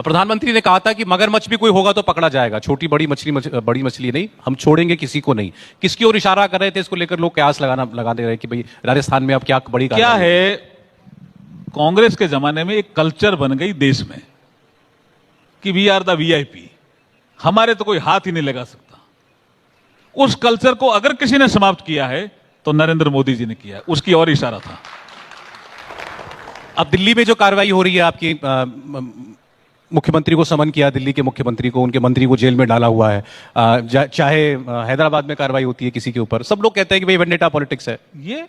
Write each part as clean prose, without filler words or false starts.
प्रधानमंत्री ने कहा था कि मगरमच्छ भी कोई होगा तो पकड़ा जाएगा, छोटी बड़ी बड़ी मछली नहीं, हम छोड़ेंगे किसी को नहीं। किसकी ओर इशारा कर रहे थे इसको लेकर लोग कयास लगा दे रहे कि भाई राजस्थान में अब क्या बड़ी क्या है, कांग्रेस के जमाने में एक कल्चर बन गई देश में कि वी आर द वीआईपी, हमारे तो कोई हाथ ही नहीं लगा सकता। उस कल्चर को अगर किसी ने समाप्त किया है तो नरेंद्र मोदी जी ने किया है, उसकी और इशारा था। अब दिल्ली में जो कार्रवाई हो रही है, आपकी मुख्यमंत्री को समन किया, दिल्ली के मुख्यमंत्री को, उनके मंत्री को जेल में डाला हुआ है, चाहे हैदराबाद में कार्रवाई होती है किसी के ऊपर, सब लोग कहते हैं कि भाई वेंडेटा पॉलिटिक्स है। ये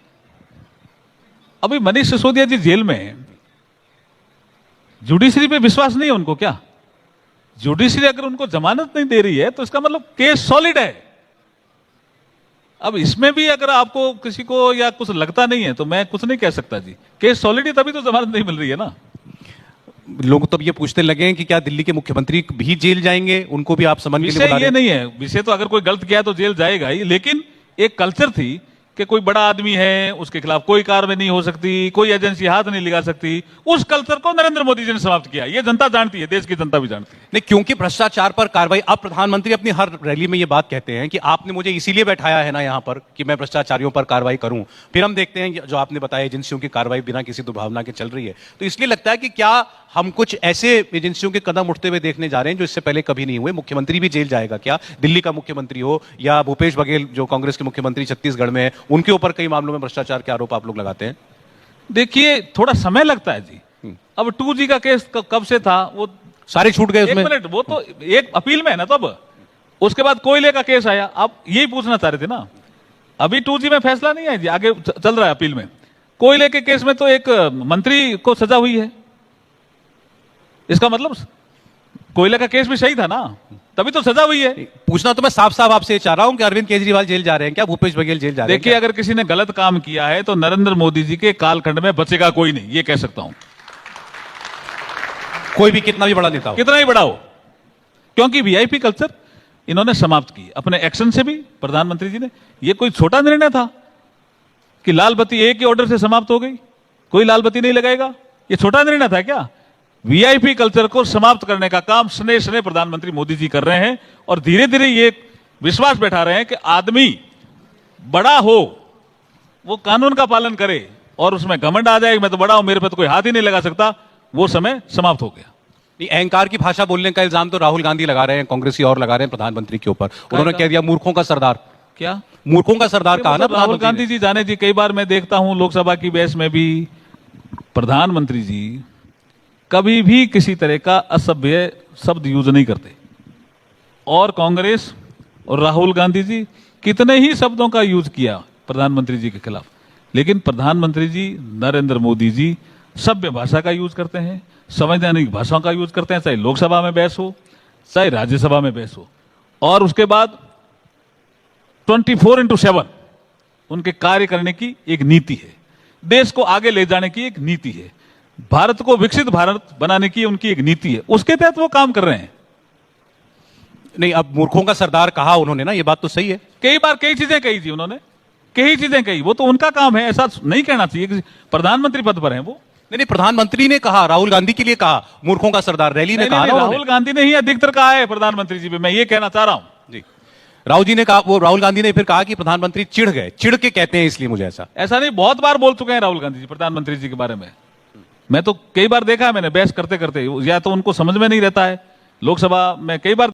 अभी मनीष सिसोदिया जी जेल में हैं, जुडिशरी पे विश्वास नहीं है उनको क्या? जुडिशरी अगर उनको जमानत नहीं दे रही है तो इसका मतलब केस सॉलिड है। अब इसमें भी अगर आपको किसी को या कुछ लगता नहीं है तो मैं कुछ नहीं कह सकता जी, केस सॉलिड है तभी तो जमानत नहीं मिल रही है ना। लोग तब ये पूछने लगे हैं कि क्या दिल्ली के मुख्यमंत्री भी जेल जाएंगे, उनको भी आप समन के लिए बुला रहे हैं? विषय ये नहीं है, विषय तो अगर कोई गलत किया तो जेल जाएगा ही, लेकिन एक कल्चर थी कि कोई बड़ा आदमी है उसके खिलाफ कोई कार्रवाई नहीं हो सकती, कोई एजेंसी हाथ नहीं लगा सकती। उस कल्चर को नरेंद्र मोदी जी ने समाप्त किया, ये जनता जानती है, देश की जनता भी जानती है। नहीं, क्योंकि भ्रष्टाचार पर कार्रवाई, अब प्रधानमंत्री अपनी हर रैली में ये बात कहते हैं कि आपने मुझे इसीलिए बैठाया है ना यहां पर कि मैं भ्रष्टाचारियों पर कार्रवाई करूं। फिर हम देखते हैं जो आपने बताया एजेंसियों की कार्रवाई बिना किसी दुर्भावना के चल रही है। तो इसलिए लगता है कि क्या हम कुछ ऐसे एजेंसियों के कदम उठते हुए देखने जा रहे हैं जो इससे पहले कभी नहीं हुए? मुख्यमंत्री भी जेल जाएगा क्या? दिल्ली का मुख्यमंत्री हो या भूपेश बघेल जो कांग्रेस के मुख्यमंत्री छत्तीसगढ़ में है, उनके ऊपर कई मामलों में भ्रष्टाचार के आरोप आप लोग लगाते हैं। देखिए थोड़ा समय लगता है जी। अब 2G का केस कब से था, वो सारे छूट गए उसमें। एक मिनट, वो तो एक अपील में है ना, तब उसके बाद कोयले का केस आया। आप यही पूछना चाह रहे थे ना, अभी 2G में फैसला नहीं है जी, आगे चल रहा है अपील में। कोयले के केस में तो एक मंत्री को सजा हुई है, इसका मतलब कोयले का केस भी सही था ना, तभी तो सजा हुई है। पूछना तो मैं साफ साफ आपसे चाह रहा हूं कि अरविंद केजरीवाल जेल जा रहे हैं क्या, भूपेश बघेल जेल जा रहे हैं? देखिए, अगर किसी ने गलत काम किया है तो नरेंद्र मोदी जी के कालखंड में बचेगा कोई नहीं, ये कह सकता हूं। कोई भी कितना भी बड़ा नेता हो, कितना ही बड़ा हो, क्योंकि वीआईपी कल्चर इन्होंने समाप्त की अपने एक्शन से भी। प्रधानमंत्री जी ने, ये कोई छोटा निर्णय था कि लाल बत्ती एक ही ऑर्डर से समाप्त हो गई, कोई लाल बत्ती नहीं लगाएगा, ये छोटा निर्णय था क्या? वीआईपी कल्चर को समाप्त करने का काम स्नेह स्नेह प्रधानमंत्री मोदी जी कर रहे हैं, और धीरे धीरे ये विश्वास बैठा रहे हैं कि आदमी बड़ा हो वो कानून का पालन करे, और उसमें घमंड आ जाए मैं तो बड़ा हूं, मेरे पे तो कोई हाथ ही नहीं लगा सकता, वो समय समाप्त हो गया। अहंकार की भाषा बोलने का इल्जाम तो राहुल गांधी लगा रहे हैं, कांग्रेसी और लगा रहे हैं प्रधानमंत्री के ऊपर। उन्होंने कह दिया मूर्खों का सरदार। क्या मूर्खों का सरदार कहा ना राहुल गांधी जी? जाने जी, कई बार मैं देखता हूं लोकसभा की बहस में भी प्रधानमंत्री जी कभी भी किसी तरह का असभ्य शब्द यूज नहीं करते, और कांग्रेस और राहुल गांधी जी कितने ही शब्दों का यूज किया प्रधानमंत्री जी के खिलाफ, लेकिन प्रधानमंत्री जी नरेंद्र मोदी जी सभ्य भाषा का यूज करते हैं, संवैधानिक भाषाओं का यूज करते हैं, चाहे लोकसभा में बहस हो चाहे राज्यसभा में बहस हो। और उसके बाद 24/7 उनके कार्य करने की एक नीति है, देश को आगे ले जाने की एक नीति है, भारत को विकसित भारत बनाने की उनकी एक नीति है, उसके तहत वो काम कर रहे हैं। नहीं, अब मूर्खों का सरदार कहा उन्होंने ना, ये बात तो सही है। कई बार कई चीजें कही थी उन्होंने, कई चीजें कही, वो तो उनका काम है, ऐसा नहीं कहना चाहिए। प्रधानमंत्री पद पर हैं वो। नहीं, प्रधानमंत्री ने कहा, राहुल गांधी के लिए कहा मूर्खों का सरदार, रैली में कहा। राहुल गांधी ने ही अधिकतर कहा है प्रधानमंत्री जी पे, मैं ये कहना चाह रहा हूं जी। राहुल जी ने कहा, वो राहुल गांधी ने फिर कहा कि प्रधानमंत्री चिढ़ गए, चिढ़ के कहते हैं इसलिए मुझे ऐसा नहीं, बहुत बार बोल चुके हैं राहुल गांधी जी प्रधानमंत्री जी के बारे में। मैं तो कई बार देखा है मैंने, बहस करते करते, या तो उनको समझ में नहीं रहता है, लोकसभा में कई बार